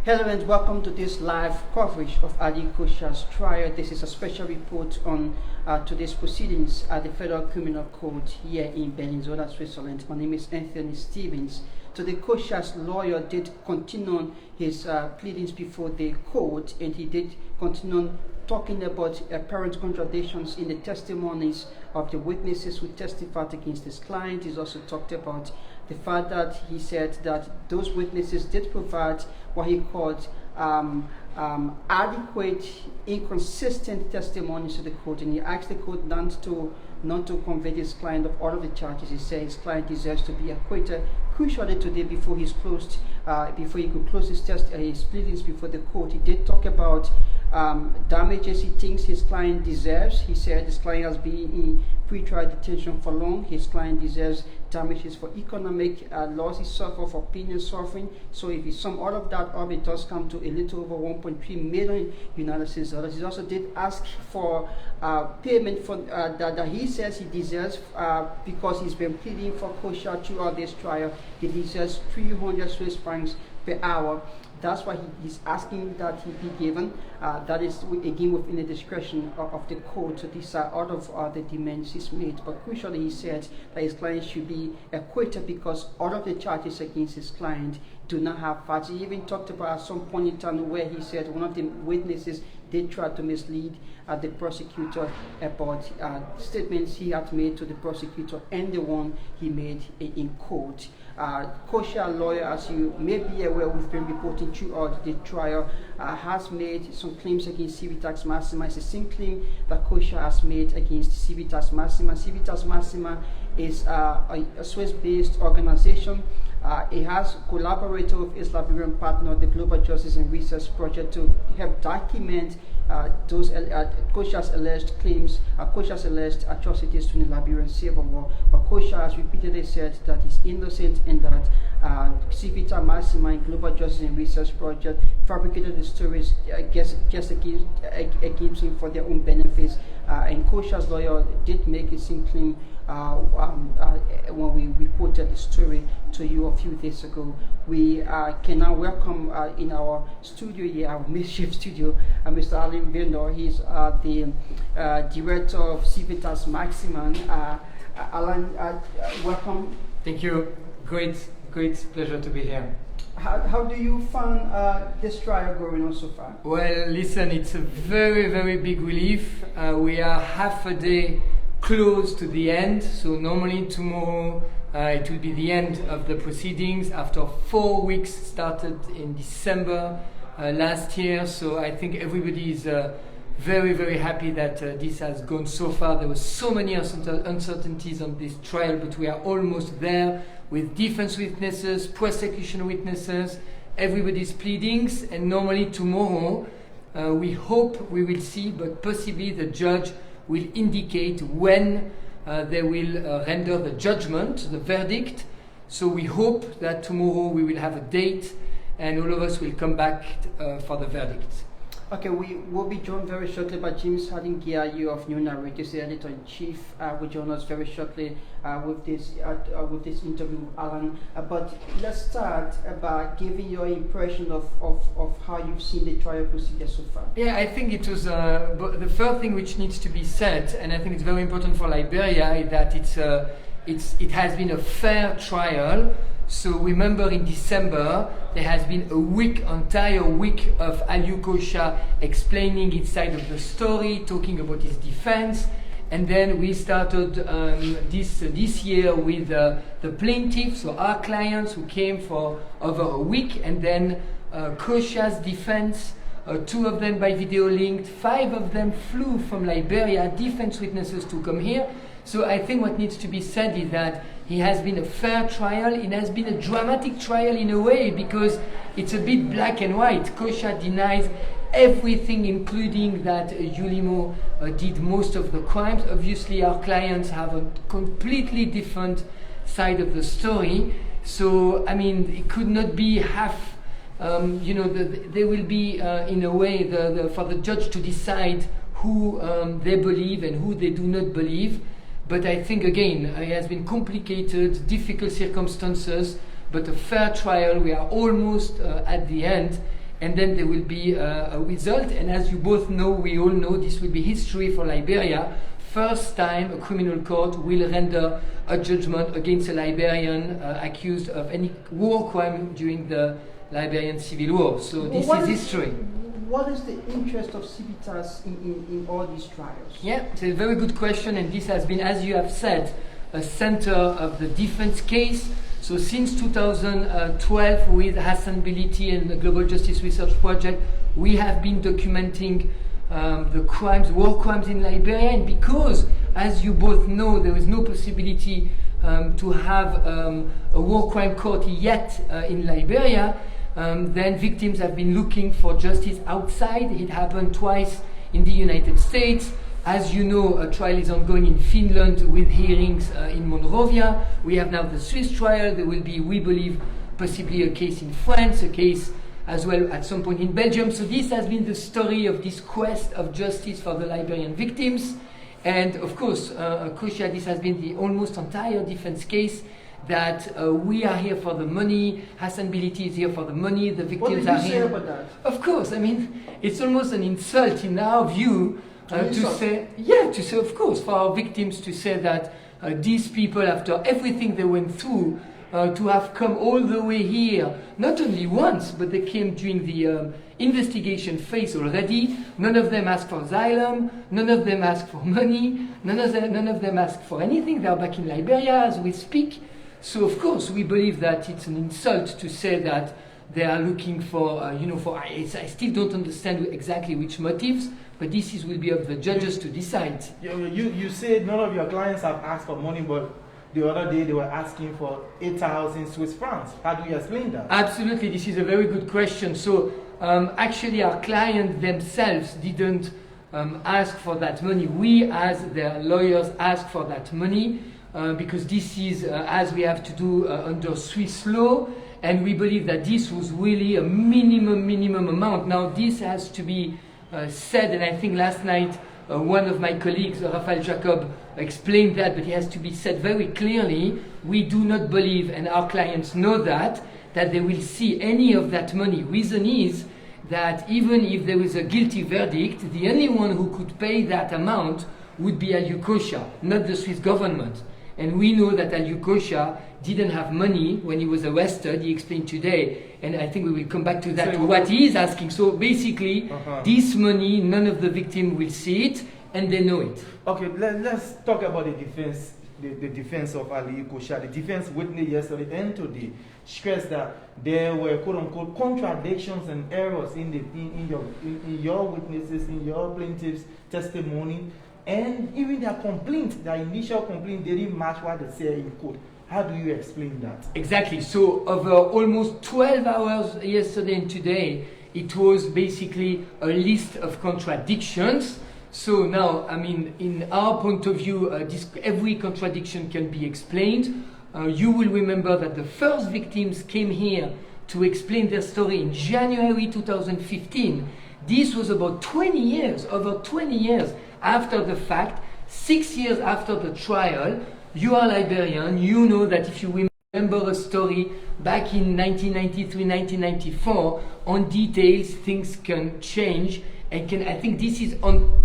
Hello and welcome to this live coverage of Alieu Kosiah's trial. This is a special report on today's proceedings at the Federal Criminal Court here in Bellinzona, Switzerland. My name is Anthony Stevens. Today, Kosiah's lawyer did continue his pleadings before the court, and he did continue talking about apparent contradictions in the testimonies of the witnesses who testified against his client. He's also talked about the fact that he said that those witnesses did provide what he called adequate, inconsistent testimonies to the court, and he asked the court not to convict his client of all of the charges. He said his client deserves to be acquitted. Crucially today, before he could close his pleadings before the court, he did talk about damages he thinks his client deserves. He said his client has been in pre-trial detention for long. His client deserves damages for economic loss he suffered, for pain and suffering. So if you sum all of that up, it does come to a little over 1.3 million United States dollars. He also did ask for payment for that he says he deserves because he's been pleading for Kosiah throughout this trial. He deserves 300 Swiss francs per hour. That's why he's asking that he be given. That is, again, within the discretion of the court to decide out of the demands he's made. But crucially, he said that his client should be acquitted because all of the charges against his client do not have facts. He even talked about at some point in time where he said one of the witnesses did try to mislead the prosecutor about statements he had made to the prosecutor and the one he made in court. Kosiah lawyer, as you may be aware, we've been reporting throughout the trial, has made some claims against Civitas Maxima. It's the same claim that Kosiah has made against Civitas Maxima. Civitas Maxima is a Swiss-based organization. It has collaborated with its Liberian partner, the Global Justice and Research Project, to help document those Kosiah's alleged claims, Kosiah's alleged atrocities to the Liberian Civil War. But Kosiah has repeatedly said that he's innocent and that Civitas Maxima and Global Justice and Research Project fabricated the stories just against him for their own benefits. And Kosiah's lawyer did make a same claim when we reported the story to you a few days ago. We can now welcome in our studio here, our makeshift studio, Mr. Alain Werner. He's the director of Civitas Maxima. Alain, welcome. Thank you. Great pleasure to be here. How do you find this trial going on so far? Well, listen, it's a very, very big relief. We are half a day close to the end, so normally tomorrow it will be the end of the proceedings after 4 weeks started in December last year. So I think everybody is very, very happy that this has gone so far. There were so many uncertainties on this trial, but we are almost there with defense witnesses, prosecution witnesses, everybody's pleadings, and normally tomorrow we hope we will see, but possibly the judge will indicate when they will render the judgment, the verdict. So we hope that tomorrow we will have a date and all of us will come back for the verdict. Okay, we will be joined very shortly by James Giahyue of New Narratives, the editor-in-chief. Will join us very shortly with this interview with Alain. But let's start by giving your impression of how you've seen the trial procedure so far. Yeah, I think it was the first thing which needs to be said, and I think it's very important for Liberia, is that it has been a fair trial. So remember, in December there has been entire week of Alieu Kosiah explaining his side of the story, talking about his defense, and then we started this year with the plaintiffs, so our clients who came for over a week, and then Kosiah's defense. 2 of them by video linked, 5 of them flew from Liberia, defense witnesses, to come here. So I think what needs to be said is that it has been a fair trial. It has been a dramatic trial in a way because it's a bit black and white. Kosiah denies everything, including that Yulimo did most of the crimes. Obviously, our clients have a completely different side of the story. So, I mean, it could not be half. There will be, in a way, for the judge to decide who they believe and who they do not believe. But I think, again, it has been complicated, difficult circumstances, but a fair trial. We are almost at the end. and then there will be a result. And as you both know, we all know, this will be history for Liberia. First time a criminal court will render a judgment against a Liberian accused of any war crime during the Liberian Civil War. So this is history. What is the interest of Civitas in all these trials? Yeah, it's a very good question, and this has been, as you have said, a center of the defense case. So since 2012, with Hassan Biliti and the Global Justice Research Project, we have been documenting the crimes, war crimes in Liberia, and because, as you both know, there is no possibility to have a war crime court yet in Liberia, then victims have been looking for justice outside. It happened twice in the United States. As you know, a trial is ongoing in Finland with hearings in Monrovia. We have now the Swiss trial. There will be, we believe, possibly a case in France, a case as well at some point in Belgium. So this has been the story of this quest of justice for the Liberian victims. And of course, Kosiah, this has been the almost entire defense case, that we are here for the money, Hassan Biliti is here for the money, the victims are here. What did you say about that? Of course, I mean, it's almost an insult in our view to say, of course, for our victims to say that these people, after everything they went through, to have come all the way here, not only once, but they came during the investigation phase already. None of them asked for asylum, none of them asked for money, none of them asked for anything. They are back in Liberia as we speak. So of course we believe that it's an insult to say that they are looking for, I still don't understand exactly which motives, but this will be up to the judges to decide. You said none of your clients have asked for money, but the other day they were asking for 8,000 Swiss francs. How do you explain that? Absolutely, this is a very good question. So actually our clients themselves didn't ask for that money. We, as their lawyers, asked for that money because this is as we have to do under Swiss law, and we believe that this was really a minimum amount. Now this has to be said, and I think last night one of my colleagues, Raphael Jacob, explained that, but it has to be said very clearly. We do not believe, and our clients know that they will see any of that money. Reason is that even if there was a guilty verdict, the only one who could pay that amount would be Alieu Kosiah, not the Swiss government. And we know that Alieu Kosiah didn't have money when he was arrested. He explained today, and I think we will come back to that, to what he is asking. So basically, this money, none of the victims will see it, and they know it. Okay, let's talk about the defense. The defense of Alieu Kosiah. The defense witness yesterday and today stressed that there were quote-unquote contradictions and errors in your witnesses, in your plaintiffs' testimony, and even their complaint, their initial complaint, didn't match what they say in court. How do you explain that? Exactly. So over almost 12 hours yesterday and today, it was basically a list of contradictions. So now, I mean, in our point of view, every contradiction can be explained. You will remember that the first victims came here to explain their story in January 2015. This was about 20 years, over 20 years after the fact, 6 years after the trial. You are Liberian, you know that if you remember a story back in 1993, 1994, on details, things can change. And I think this is,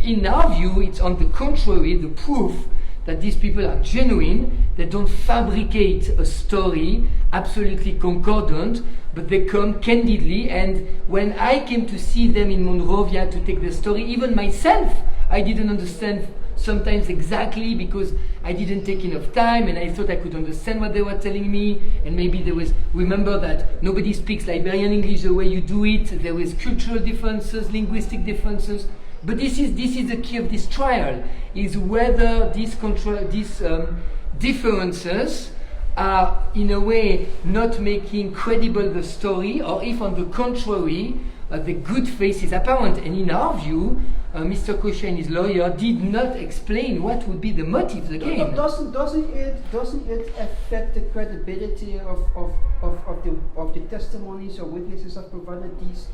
in our view, it's on the contrary, the proof that these people are genuine. They don't fabricate a story absolutely concordant, but they come candidly. And when I came to see them in Monrovia to take the story, even myself, I didn't understand sometimes exactly because I didn't take enough time and I thought I could understand what they were telling me, and maybe there was, remember that nobody speaks Liberian English the way you do it, there was cultural differences, linguistic differences, but this is the key of this trial, is whether these differences are in a way not making credible the story, or if on the contrary the good faith is apparent. And in our view, Mr. Kosiah and his lawyer did not explain what would be the motives again. Doesn't it affect the credibility of the testimonies or witnesses that provided these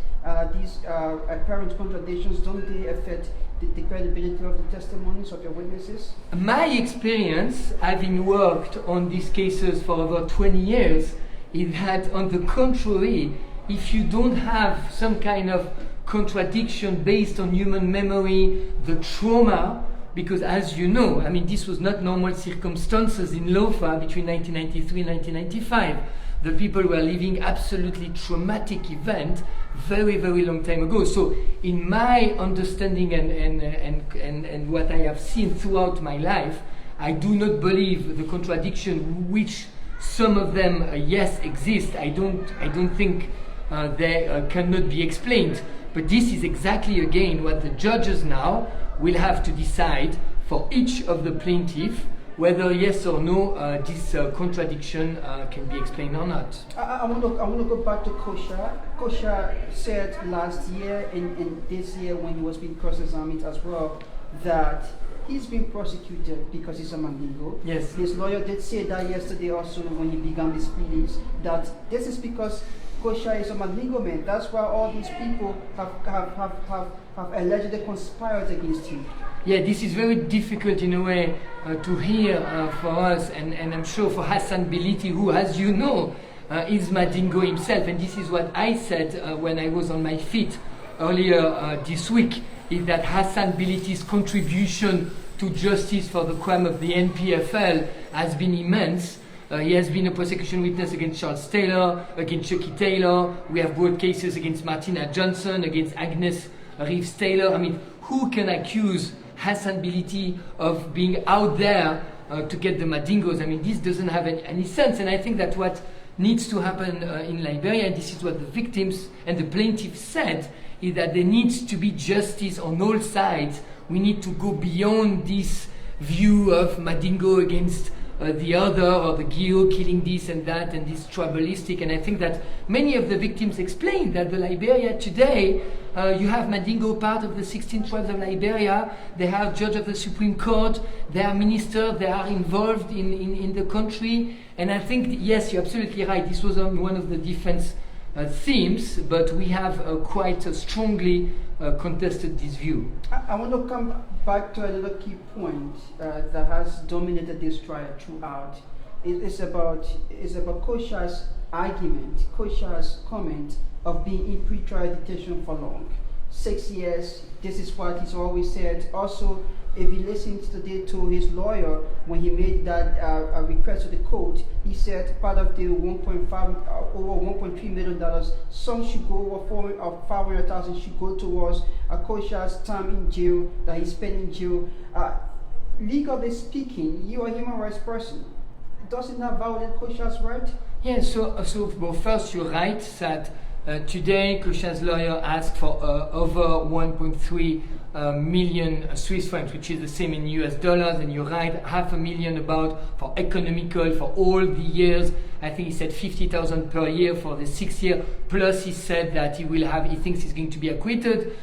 apparent contradictions? Don't they affect the credibility of the testimonies of your witnesses? My experience, having worked on these cases for over 20 years, is that on the contrary, if you don't have some kind of contradiction based on human memory, the trauma, because as you know, I mean, this was not normal circumstances in Lofa between 1993 and 1995. The people were living absolutely traumatic event very, very long time ago. So in my understanding and what I have seen throughout my life, I do not believe the contradiction which some of them yes exist. I don't think they cannot be explained. But this is exactly again what the judges now will have to decide for each of the plaintiffs, whether yes or no this contradiction can be explained or not. I want to go back to Kosiah. Kosiah said last year and this year when he was being cross-examined as well that he's been prosecuted because he's a Mandingo. Yes. His lawyer did say that yesterday also when he began these pleadings, that this is because Kosiah is a Mandingo man. That's why all these people have allegedly conspired against him. Yeah, this is very difficult in a way to hear for us, and I'm sure for Hassan Beliti, who, as you know, is Mandingo himself. And this is what I said when I was on my feet earlier this week, is that Hassan Beliti's contribution to justice for the crime of the NPFL has been immense. He has been a prosecution witness against Charles Taylor, against Chucky Taylor. We have brought cases against Martina Johnson, against Agnes Reeves Taylor. I mean, who can accuse Hassan Beliti of being out there to get the Mandingos? I mean, this doesn't have any sense. And I think that what needs to happen in Liberia, and this is what the victims and the plaintiffs said, is that there needs to be justice on all sides. We need to go beyond this view of Mandingo against the other, or the Giahyue killing this and that, and this tribalistic. And I think that many of the victims explained that the Liberia today, you have Mandingo part of the 16 tribes of Liberia, they have judge of the Supreme Court, they are ministers, they are involved in the country. And I think, yes, you're absolutely right, this was one of the defense themes, but we have quite strongly contested this view. I want to come back to another key point that has dominated this trial throughout. It's about Kosiah's argument, Kosiah's comment of being in pre-trial detention for long. 6 years, this is what he's always said. Also, if you listen today to his lawyer, when he made that request to the court, he said part of the over $1.3 million, some should go over 500,000 should go towards Kosiah's time in jail that he spent in jail. Legally speaking, you are a human rights person. Does it not violate Kosiah's right? Yeah, well, first you're right that today Kosiah's lawyer asked for over 1.3 million Swiss francs, which is the same in US dollars, and you're right, $500,000 about for economical for all the years. I think he said 50,000 per year for the 6 year, plus he said that he thinks he's going to be acquitted,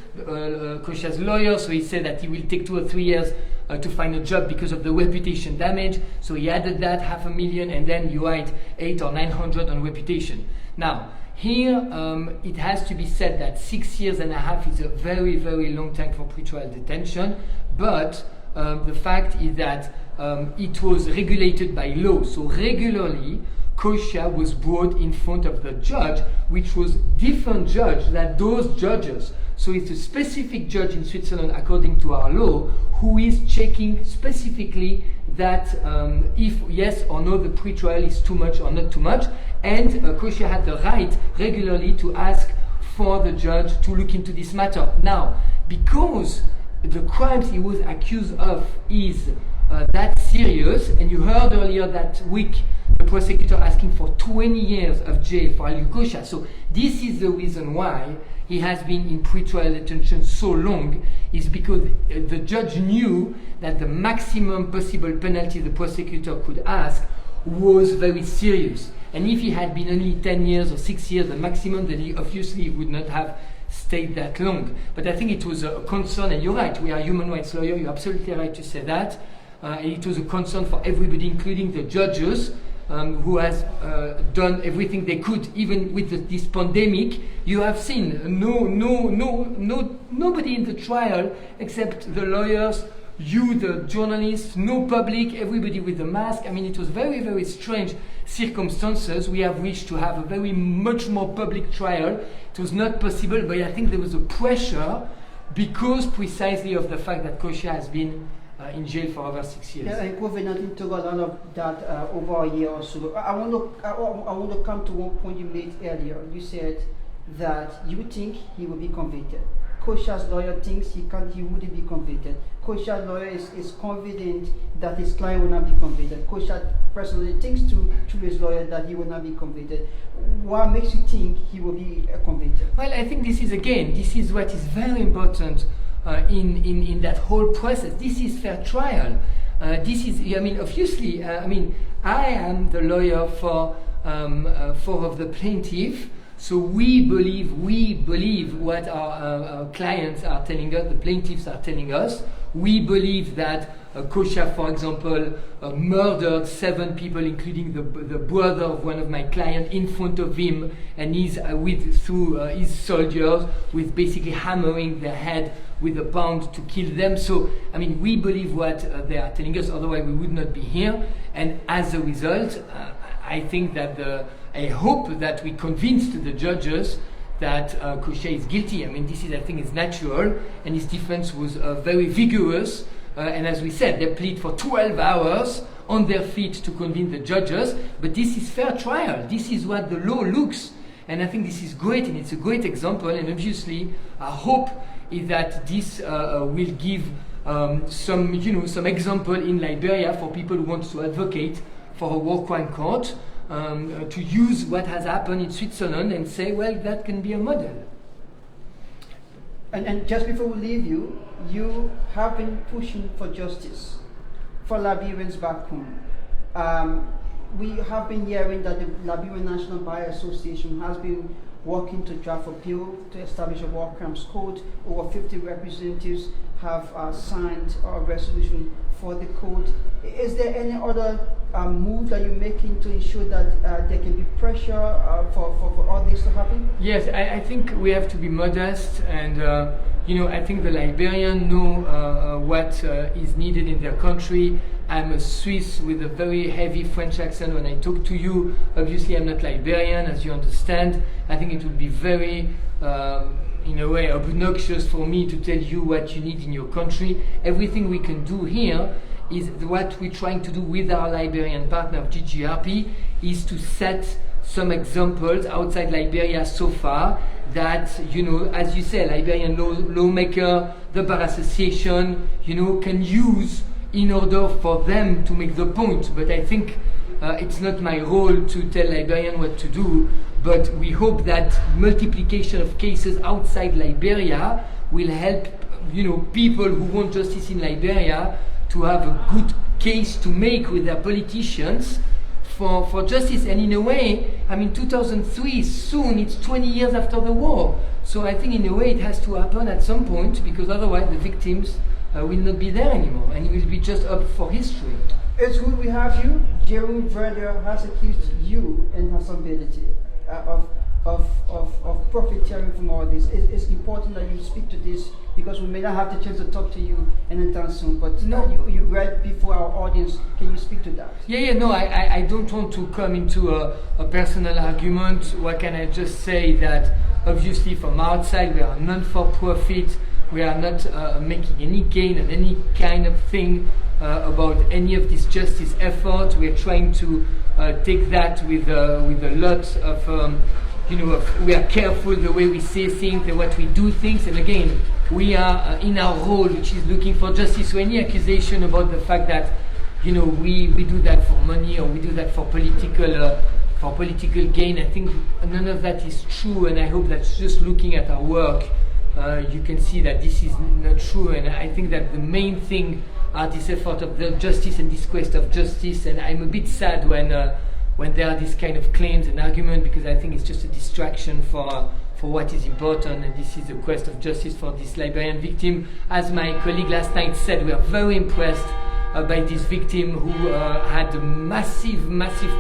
Kosiah's lawyer, so he said that he will take 2 or 3 years to find a job because of the reputation damage, so he added that $500,000, and then you write 800 or 900 on reputation. Now, here, it has to be said that 6 years and a half is a very, very long time for pretrial detention, but the fact is that it was regulated by law. So regularly, Kosiah was brought in front of the judge, which was different judge than those judges. So it's a specific judge in Switzerland, according to our law, who is checking specifically that if yes or no the pretrial is too much or not too much. And Kosiah had the right regularly to ask for the judge to look into this matter. Now, because the crimes he was accused of is that serious, and you heard earlier that week the prosecutor asking for 20 years of jail for Alieu Kosiah. So this is the reason why he has been in pretrial detention so long, is because the judge knew that the maximum possible penalty the prosecutor could ask was very serious. And if he had been only 10 years or 6 years, the maximum, then he obviously would not have stayed that long. But I think it was a concern, and you're right, we are human rights lawyers, you're absolutely right to say that. It was a concern for everybody, including the judges, who has done everything they could, even with this pandemic. You have seen nobody in the trial except the lawyers you, the journalists, no public, everybody with the mask. I mean, it was very, very strange circumstances. We have wished to have a very much more public trial. It was not possible, but I think there was a pressure because precisely of the fact that Kosiah has been in jail for over 6 years. Yeah, and COVID-19 took a lot of that over a year or so. I want to come to one point you made earlier. You said that you think he will be convicted. Kosiah's lawyer thinks he wouldn't be convicted. Kosiah's lawyer is confident that his client will not be convicted. Kosiah personally thinks through his lawyer that he will not be convicted. What makes you think he will be convicted? Well, I think this is what is very important in that whole process. This is fair trial. Obviously, I am the lawyer for of the plaintiff. So we believe what our clients are telling us, the plaintiffs are telling us. We believe that Kosiah, for example, murdered 7 people, including the brother of one of my clients, in front of him, and through his soldiers, with basically hammering their head with a pound to kill them. So, we believe what they are telling us, otherwise we would not be here. And as a result, I think that I hope that we convinced the judges that Kosiah is guilty. I think is natural, and his defense was very vigorous. And as we said, they plead for 12 hours on their feet to convince the judges. But this is fair trial. This is what the law looks. And I think this is great, and it's a great example. And obviously, our hope is that this will give some example in Liberia for people who want to advocate for a war crime court. To use what has happened in Switzerland and say, well, that can be a model. And just before we leave you, you have been pushing for justice for Liberians back home. We have been hearing that the Liberian National Bar Association has been working to draft a bill to establish a war crimes code. Over 50 representatives have signed a resolution for the code. Is there any other move that you're making to ensure that there can be pressure for all this to happen? Yes, I think we have to be modest, and I think the Liberians know what is needed in their country. I'm a Swiss with a very heavy French accent when I talk to you. Obviously, I'm not Liberian, as you understand. I think it would be very in a way obnoxious for me to tell you what you need in your country. Everything we can do here is what we're trying to do with our Liberian partner of GGRP, is to set some examples outside Liberia so far that, as you say, Liberian lawmaker, the Bar Association, can use in order for them to make the point. But I think it's not my role to tell Liberian what to do, but we hope that multiplication of cases outside Liberia will help, people who want justice in Liberia to have a good case to make with their politicians for justice. And in a way, 2003, soon, it's 20 years after the war. So I think in a way it has to happen at some point, because otherwise the victims will not be there anymore, and it will be just up for history. It's good we have you. Alain Werner has accused you and her ability of profiteering from all this. It's important that you speak to this, because we may not have the chance to talk to you anytime soon, but you read before our audience. Can you speak to that? I don't want to come into a personal argument. What can I just say? That obviously from outside we are non-for-profit. We are not making any gain on any kind of thing about any of this justice effort. We are trying to take that with a lot of we are careful the way we say things and what we do things. And again, we are in our role, which is looking for justice. So any accusation about the fact that we do that for money, or we do that for political gain, I think none of that is true. And I hope that just looking at our work, you can see that this is not true. And I think that the main thing are this effort of the justice and this quest of justice. And I'm a bit sad when there are these kind of claims and arguments, because I think it's just a distraction for what is important, and this is the quest of justice for this Liberian victim. As my colleague last night said, we are very impressed by this victim who had a massive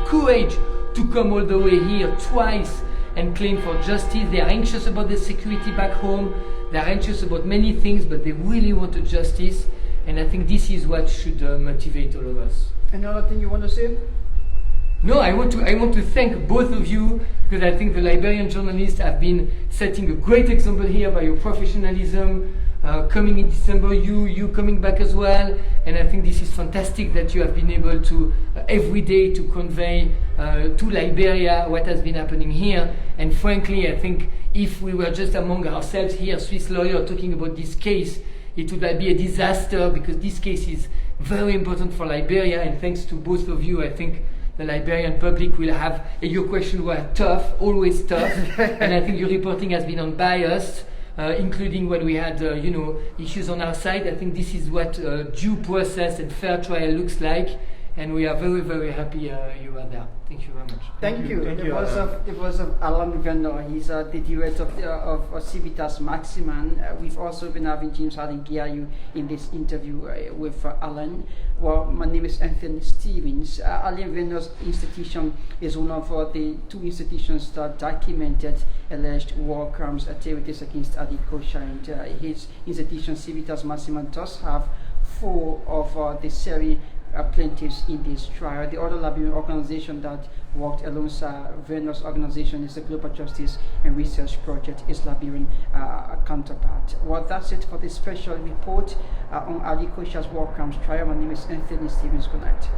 courage to come all the way here twice and claim for justice. They are anxious about the security back home, they are anxious about many things, but they really wanted justice. And I think this is what should motivate all of us. Another thing you want to say? No, I want to thank both of you, because I think the Liberian journalists have been setting a great example here by your professionalism. Coming in December, you coming back as well, and I think this is fantastic that you have been able to every day to convey to Liberia what has been happening here. And frankly, I think if we were just among ourselves here, Swiss lawyers, talking about this case, it would be a disaster, because this case is very important for Liberia, and thanks to both of you, I think the Liberian public will have, your questions were tough, always tough, and I think your reporting has been unbiased. Including when we had, issues on our side. I think this is what due process and fair trial looks like, and we are very, very happy you are there. Thank you very much. Thank you. Thank you. It was of Alain Werner. He's the director of Civitas Maximan. We've also been having James Harden Giahyue in this interview with Alain. Well, my name is Anthony Stevens. Alain Werner's institution is one of the two institutions that documented alleged war crimes activities against Alieu Kosiah, and his institution, Civitas Maximan, does have 4 of the series plaintiffs in this trial. The other Liberian organization that worked alongside Werner's organization is the Global Justice and Research Project, its Liberian counterpart. Well, that's it for this special report on Alieu Kosiah's war crimes trial. My name is Anthony Stevens. Good night.